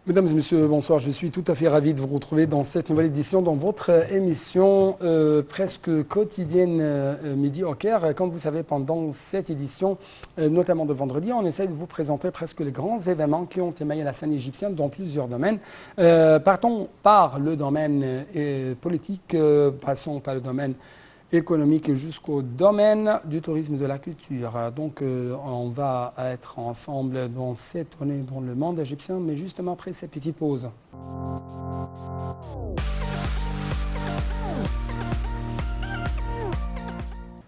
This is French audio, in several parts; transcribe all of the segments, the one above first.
Mesdames et messieurs, bonsoir. Je suis tout à fait ravi de vous retrouver dans cette nouvelle édition, dans votre émission presque quotidienne Midi au Caire. Comme vous savez, pendant cette édition, notamment de vendredi, on essaie de vous présenter presque les grands événements qui ont émaillé la scène égyptienne dans plusieurs domaines. Partons par le domaine politique, passons par le domaine économique jusqu'au domaine du tourisme et de la culture. Donc, on va être ensemble dans cette année dans le monde égyptien, mais justement après cette petite pause.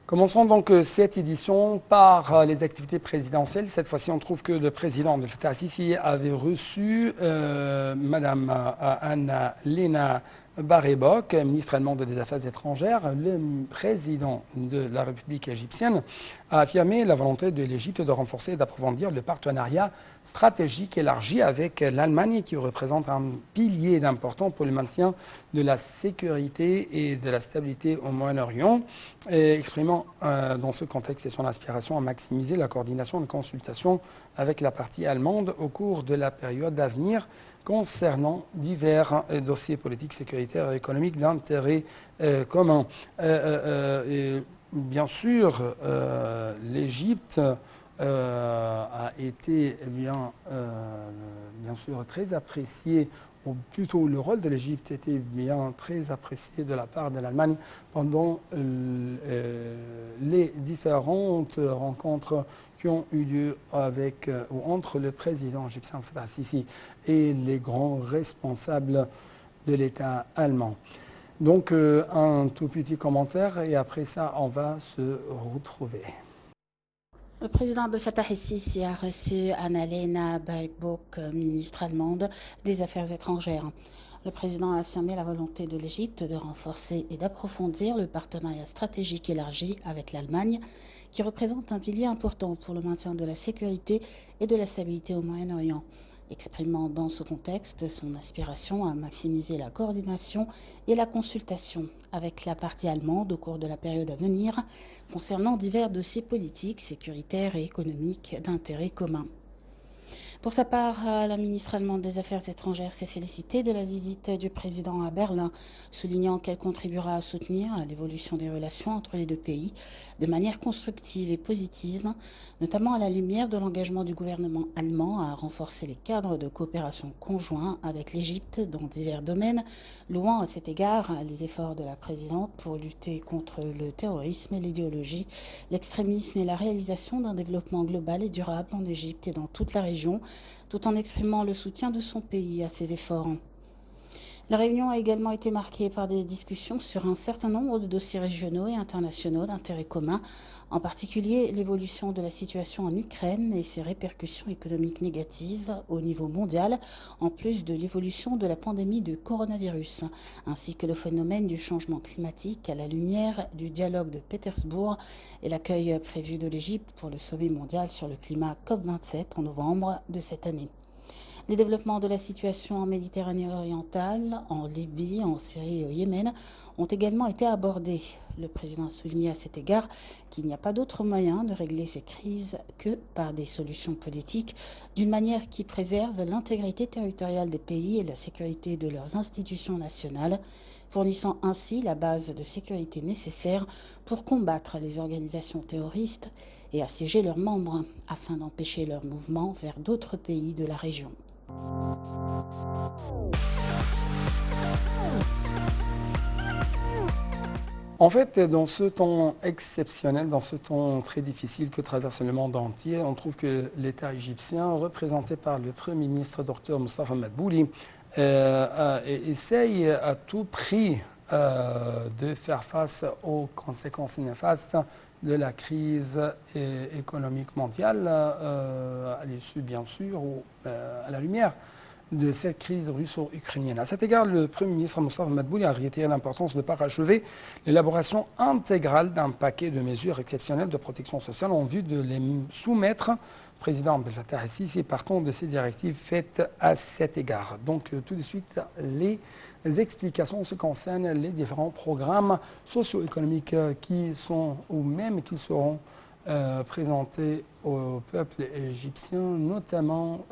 Commençons donc cette édition par les activités présidentielles. Cette fois-ci, on trouve que le président Abdel Fattah al-Sisi avait reçu Madame Anna Lena Barebok, ministre allemande des Affaires étrangères. Le président de la République égyptienne a affirmé la volonté de l'Égypte de renforcer et d'approfondir le partenariat stratégique élargi avec l'Allemagne, qui représente un pilier important pour le maintien de la sécurité et de la stabilité au Moyen-Orient, exprimant dans ce contexte son aspiration à maximiser la coordination et la consultation avec la partie allemande au cours de la période à venir concernant divers dossiers politiques, sécuritaires et économiques d'intérêt commun. Bien sûr, l'Égypte a été bien sûr très apprécié, ou plutôt le rôle de l'Égypte était bien très apprécié de la part de l'Allemagne pendant les différentes rencontres qui ont eu lieu avec ou entre le président égyptien Fattah al-Sisi et les grands responsables de l'État allemand. Donc un tout petit commentaire et après ça on va se retrouver. Le président Abdel Fattah el-Sisi a reçu Annalena Baerbock, ministre allemande des Affaires étrangères. Le président a affirmé la volonté de l'Égypte de renforcer et d'approfondir le partenariat stratégique élargi avec l'Allemagne, qui représente un pilier important pour le maintien de la sécurité et de la stabilité au Moyen-Orient, exprimant dans ce contexte son aspiration à maximiser la coordination et la consultation avec la partie allemande au cours de la période à venir concernant divers dossiers politiques, sécuritaires et économiques d'intérêt commun. Pour sa part, la ministre allemande des Affaires étrangères s'est félicitée de la visite du président à Berlin, soulignant qu'elle contribuera à soutenir l'évolution des relations entre les deux pays de manière constructive et positive, notamment à la lumière de l'engagement du gouvernement allemand à renforcer les cadres de coopération conjoints avec l'Égypte dans divers domaines, louant à cet égard les efforts de la présidente pour lutter contre le terrorisme et l'idéologie, l'extrémisme et la réalisation d'un développement global et durable en Égypte et dans toute la région, tout en exprimant le soutien de son pays à ses efforts. La réunion a également été marquée par des discussions sur un certain nombre de dossiers régionaux et internationaux d'intérêt commun, en particulier l'évolution de la situation en Ukraine et ses répercussions économiques négatives au niveau mondial, en plus de l'évolution de la pandémie de coronavirus, ainsi que le phénomène du changement climatique à la lumière du dialogue de Pétersbourg et l'accueil prévu de l'Égypte pour le sommet mondial sur le climat COP27 en novembre de cette année. Les développements de la situation en Méditerranée orientale, en Libye, en Syrie et au Yémen ont également été abordés. Le président a souligné à cet égard qu'il n'y a pas d'autre moyen de régler ces crises que par des solutions politiques, d'une manière qui préserve l'intégrité territoriale des pays et la sécurité de leurs institutions nationales, fournissant ainsi la base de sécurité nécessaire pour combattre les organisations terroristes et assiéger leurs membres, afin d'empêcher leur mouvement vers d'autres pays de la région. En fait, dans ce temps exceptionnel, dans ce temps très difficile que traverse le monde entier, on trouve que l'État égyptien, représenté par le Premier ministre Dr Mostafa Madbouli, essaye à tout prix de faire face aux conséquences néfastes de la crise économique mondiale, à l'issue bien sûr, ou à la lumière de cette crise russo-ukrainienne. À cet égard, le Premier ministre Mostafa Madbouli a réitéré l'importance de parachever l'élaboration intégrale d'un paquet de mesures exceptionnelles de protection sociale en vue de les soumettre au président Abdel Fattah el-Sisi, partant de ces directives faites à cet égard. Donc tout de suite, les explications se concernent les différents programmes socio-économiques qui sont ou même qui seront présenter au peuple égyptien, notamment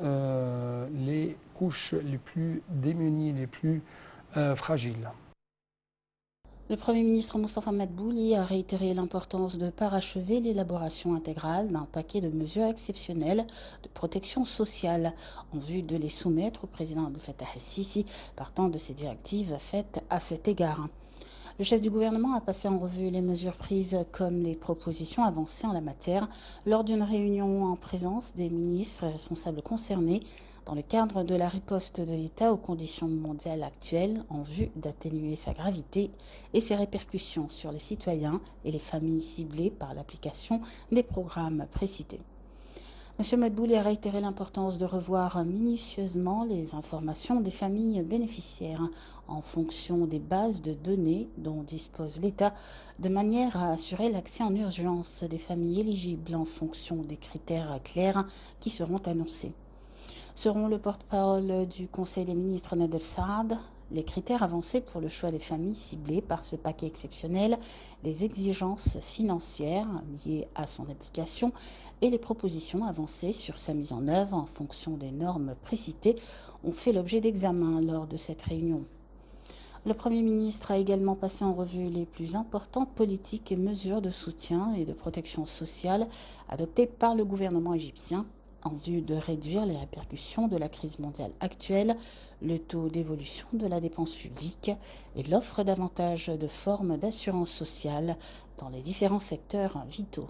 les couches les plus démunies, les plus fragiles. Le Premier ministre Moustapha Madbouli a réitéré l'importance de parachever l'élaboration intégrale d'un paquet de mesures exceptionnelles de protection sociale en vue de les soumettre au président Abdel Fattah el-Sisi, partant de ces directives faites à cet égard. Le chef du gouvernement a passé en revue les mesures prises comme les propositions avancées en la matière lors d'une réunion en présence des ministres et responsables concernés dans le cadre de la riposte de l'État aux conditions mondiales actuelles en vue d'atténuer sa gravité et ses répercussions sur les citoyens et les familles ciblées par l'application des programmes précités. M. Madbouli a réitéré l'importance de revoir minutieusement les informations des familles bénéficiaires en fonction des bases de données dont dispose l'État, de manière à assurer l'accès en urgence des familles éligibles en fonction des critères clairs qui seront annoncés. Selon le porte-parole du Conseil des ministres Nader Saad, les critères avancés pour le choix des familles ciblées par ce paquet exceptionnel, les exigences financières liées à son application et les propositions avancées sur sa mise en œuvre en fonction des normes précitées ont fait l'objet d'examen lors de cette réunion. Le Premier ministre a également passé en revue les plus importantes politiques et mesures de soutien et de protection sociale adoptées par le gouvernement égyptien en vue de réduire les répercussions de la crise mondiale actuelle, le taux d'évolution de la dépense publique et l'offre davantage de formes d'assurance sociale dans les différents secteurs vitaux.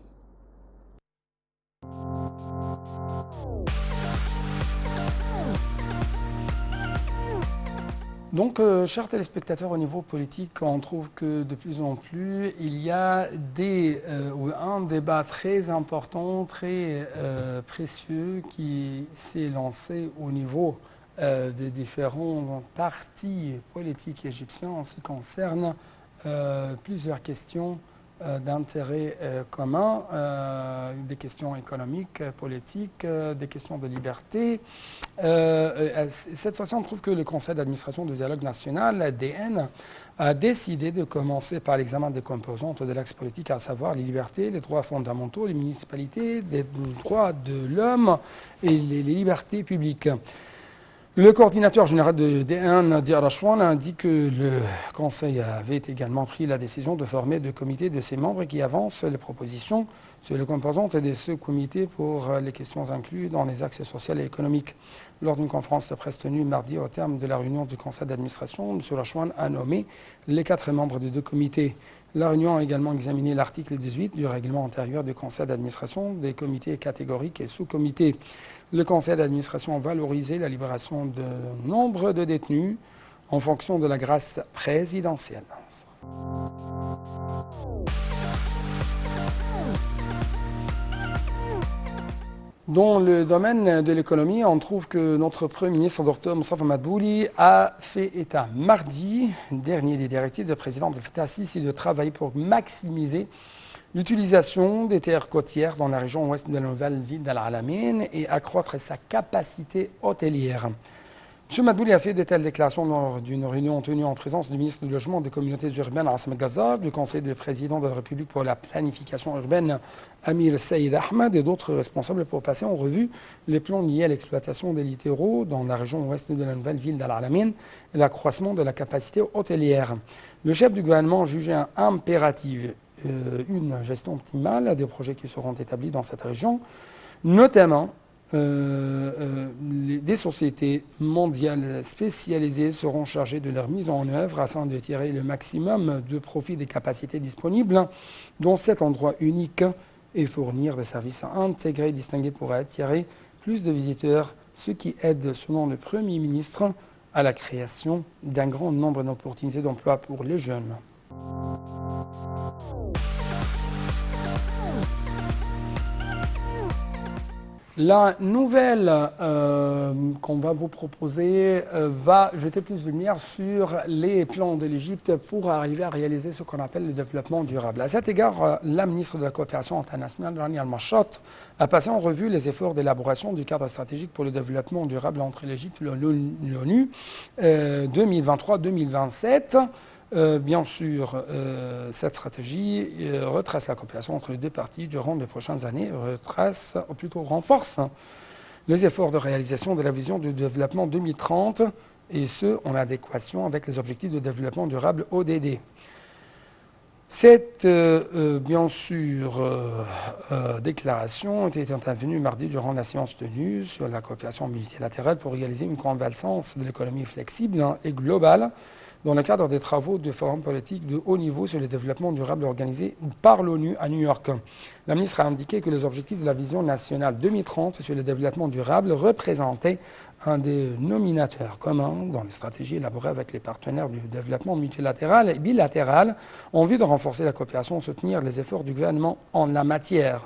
Donc, chers téléspectateurs, au niveau politique, on trouve que de plus en plus, il y a un débat très important, très précieux qui s'est lancé au niveau des différents partis politiques égyptiens en ce qui concerne plusieurs questions d'intérêt commun, des questions économiques, politiques, des questions de liberté. Cette fois-ci, on trouve que le Conseil d'administration du dialogue national, l'ADN, a décidé de commencer par l'examen des composantes de l'axe politique, à savoir les libertés, les droits fondamentaux, les municipalités, les droits de l'homme et les libertés publiques. Le coordinateur général de DN, Nadir Rachouane, a dit que le Conseil avait également pris la décision de former deux comités de ses membres qui avancent les propositions sur les composantes de ce comité pour les questions incluses dans les axes sociaux et économiques. Lors d'une conférence de presse tenue mardi au terme de la réunion du Conseil d'administration, M. Rachouane a nommé les 4 membres des deux comités. La réunion a également examiné l'article 18 du règlement intérieur du Conseil d'administration des comités catégoriques et sous-comités. Le Conseil d'administration a valorisé la libération de nombre de détenus en fonction de la grâce présidentielle. Dans le domaine de l'économie, on trouve que notre Premier ministre, Dr Moustapha Madbouli, a fait état mardi dernier des directives du président Abdel Fattah el-Sisi de travailler pour maximiser l'utilisation des terres côtières dans la région ouest de la nouvelle ville d'Al Alamein et accroître sa capacité hôtelière. M. Madbouli a fait de telles déclarations lors d'une réunion tenue en présence du ministre du Logement des communautés urbaines Assem Ghazar, du Conseil du président de la République pour la planification urbaine Amir Saïd Ahmed et d'autres responsables pour passer en revue les plans liés à l'exploitation des littoraux dans la région ouest de la nouvelle ville d'Al Alamein et l'accroissement de la capacité hôtelière. Le chef du gouvernement jugeait impératif une gestion optimale des projets qui seront établis dans cette région, notamment des sociétés mondiales spécialisées seront chargées de leur mise en œuvre afin de tirer le maximum de profit des capacités disponibles dans cet endroit unique et fournir des services intégrés et distingués pour attirer plus de visiteurs, ce qui aide, selon le Premier ministre, à la création d'un grand nombre d'opportunités d'emploi pour les jeunes. La nouvelle qu'on va vous proposer va jeter plus de lumière sur les plans de l'Égypte pour arriver à réaliser ce qu'on appelle le développement durable. À cet égard, la ministre de la Coopération internationale, Rania Al-Machot, a passé en revue les efforts d'élaboration du cadre stratégique pour le développement durable entre l'Égypte et l'ONU 2023-2027. Bien sûr, cette stratégie retrace la coopération entre les deux parties durant les prochaines années, retrace, ou plutôt renforce les efforts de réalisation de la vision de développement 2030, et ce, en adéquation avec les objectifs de développement durable ODD. Cette, bien sûr, déclaration était intervenue mardi durant la séance tenue sur la coopération multilatérale pour réaliser une convergence de l'économie flexible et globale dans le cadre des travaux du forum politique de haut niveau sur le développement durable organisé par l'ONU à New York. La ministre a indiqué que les objectifs de la vision nationale 2030 sur le développement durable représentaient un dénominateur commun dans les stratégies élaborées avec les partenaires du développement multilatéral et bilatéral en vue de renforcer la coopération et soutenir les efforts du gouvernement en la matière.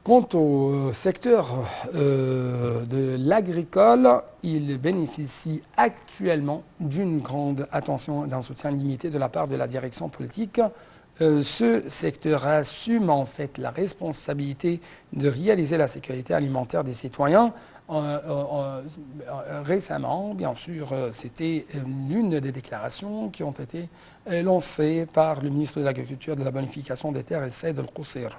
Quant au secteur de l'agricole, il bénéficie actuellement d'une grande attention et d'un soutien limité de la part de la direction politique. Ce secteur assume en fait la responsabilité de réaliser la sécurité alimentaire des citoyens. Récemment, bien sûr, c'était l'une des déclarations qui ont été lancées par le ministre de l'Agriculture et de la Bonification des Terres, Saïd El-Qusseir.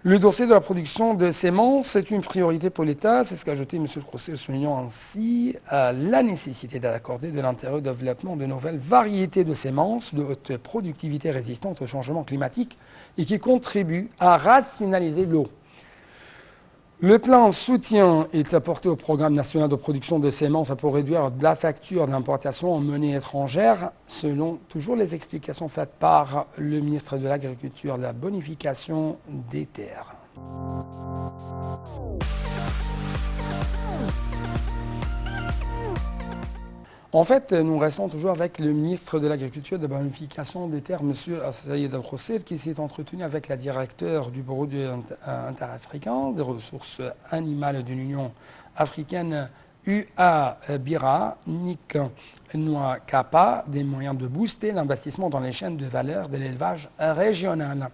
Le dossier de la production de semences est une priorité pour l'État, c'est ce qu'a ajouté M. Crosset, soulignant ainsi la nécessité d'accorder de l'intérêt au développement de nouvelles variétés de semences de haute productivité résistantes au changement climatique et qui contribuent à rationaliser l'eau. Le plan soutien est apporté au programme national de production de semences pour réduire la facture d'importation en monnaie étrangère, selon toujours les explications faites par le ministre de l'Agriculture, de la Bonification des Terres. En fait, nous restons toujours avec le ministre de l'Agriculture et de la Bonification des Terres, M. Saïd El-Qusseir, qui s'est entretenu avec la directeure du Bureau interafricain des ressources animales de l'Union africaine, UA Bira, Nick Noa Kappa, des moyens de booster l'investissement dans les chaînes de valeur de l'élevage régional.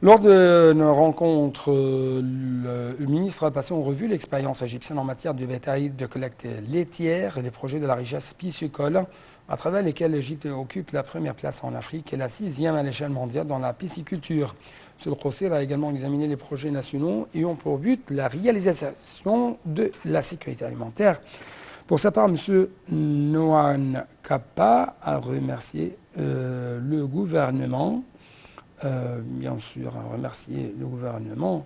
Lors de nos rencontres, le ministre a passé en revue l'expérience égyptienne en matière de bétail de collecte laitière et les projets de la richesse piscicole, à travers lesquels l'Égypte occupe la première place en Afrique et la 6e à l'échelle mondiale dans la pisciculture. Ce procès a également examiné les projets nationaux ayant pour but la réalisation de la sécurité alimentaire. Pour sa part, M. Noan Kappa a remercié le gouvernement. Bien sûr, remercier le gouvernement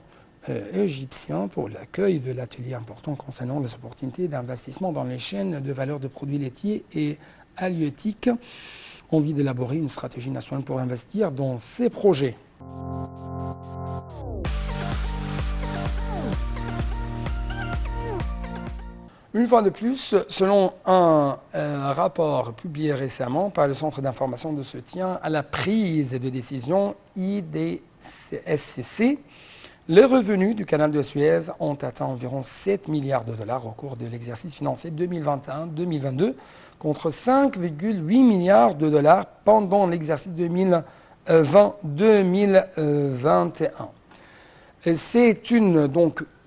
égyptien pour l'accueil de l'atelier important concernant les opportunités d'investissement dans les chaînes de valeur de produits laitiers et halieutiques. Envie d'élaborer une stratégie nationale pour investir dans ces projets. Une fois de plus, selon un rapport publié récemment par le Centre d'information de soutien à la prise de décision IDSCC, les revenus du canal de Suez ont atteint environ 7 milliards de dollars au cours de l'exercice financier 2021-2022 contre 5,8 milliards de dollars pendant l'exercice 2020-2021. C'est une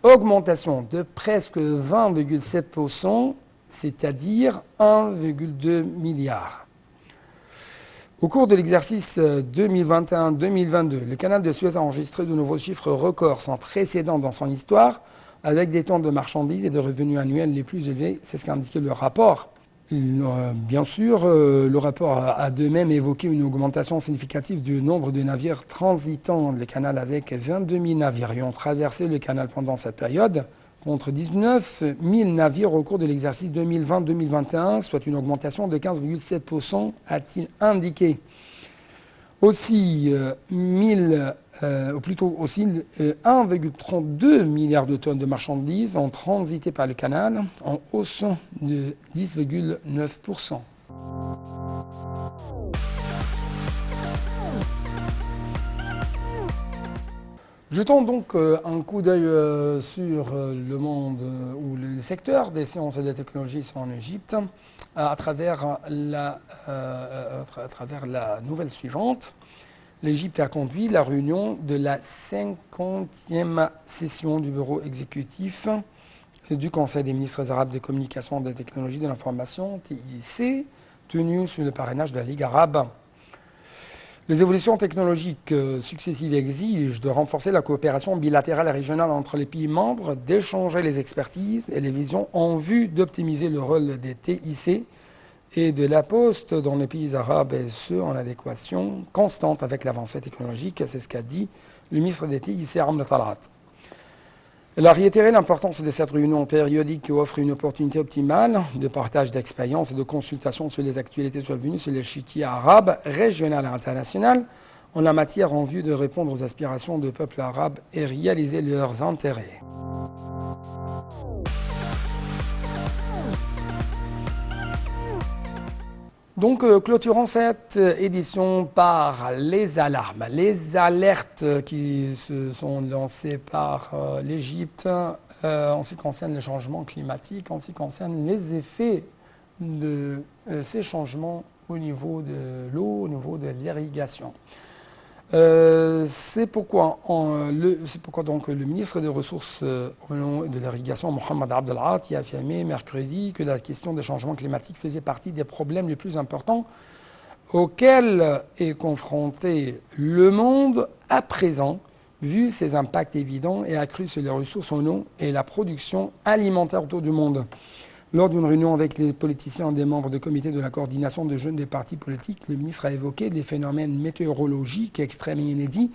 augmentation de presque 20,7%, c'est-à-dire 1,2 milliard. Au cours de l'exercice 2021-2022, le canal de Suez a enregistré de nouveaux chiffres records sans précédent dans son histoire, avec des tons de marchandises et de revenus annuels les plus élevés, c'est ce qu'a indiqué le rapport. Bien sûr, le rapport a de même évoqué une augmentation significative du nombre de navires transitant le canal avec 22 000 navires ayant traversé le canal pendant cette période, contre 19 000 navires au cours de l'exercice 2020-2021, soit une augmentation de 15,7%, a-t-il indiqué. Aussi, 1,32 milliard de tonnes de marchandises ont transité par le canal, en hausse de 10,9%. Jetons donc un coup d'œil sur le monde ou le secteur des sciences et des technologies en Égypte à travers la nouvelle suivante. L'Égypte a conduit la réunion de la 50e session du bureau exécutif du Conseil des ministres arabes des communications et des technologies de l'information, TIC, tenu sous le parrainage de la Ligue arabe. Les évolutions technologiques successives exigent de renforcer la coopération bilatérale et régionale entre les pays membres, d'échanger les expertises et les visions en vue d'optimiser le rôle des TIC et de la Poste dans les pays arabes, et ce, en adéquation constante avec l'avancée technologique. C'est ce qu'a dit le ministre des TIC, Amr Talat. Elle a réitéré l'importance de cette réunion périodique qui offre une opportunité optimale de partage d'expériences et de consultation sur les actualités survenues sur l'échiquier arabe, régional et international, en la matière en vue de répondre aux aspirations du peuple arabe et réaliser leurs intérêts. Donc, clôturons cette édition par les alarmes, les alertes qui se sont lancées par l'Égypte en ce qui concerne les changements climatiques, en ce qui concerne les effets de ces changements au niveau de l'eau, au niveau de l'irrigation. C'est pourquoi donc le ministre des Ressources et de l'Irrigation, Mohamed Abdel Aati, a affirmé mercredi que la question des changements climatiques faisait partie des problèmes les plus importants auxquels est confronté le monde à présent, vu ses impacts évidents et accrus sur les ressources en eau et la production alimentaire autour du monde. Lors d'une réunion avec les politiciens des membres du comité de la coordination de jeunes des partis politiques, le ministre a évoqué des phénomènes météorologiques extrêmes et inédits,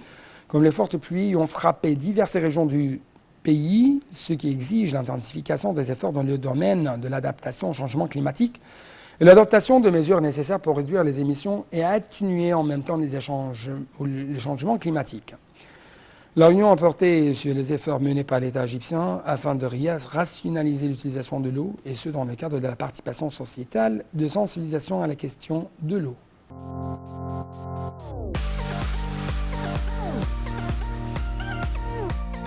comme les fortes pluies ont frappé diverses régions du pays, ce qui exige l'intensification des efforts dans le domaine de l'adaptation au changement climatique et l'adoption de mesures nécessaires pour réduire les émissions et atténuer en même temps les changements climatiques. La réunion a porté sur les efforts menés par l'État égyptien afin de rationaliser l'utilisation de l'eau, et ce dans le cadre de la participation sociétale de sensibilisation à la question de l'eau.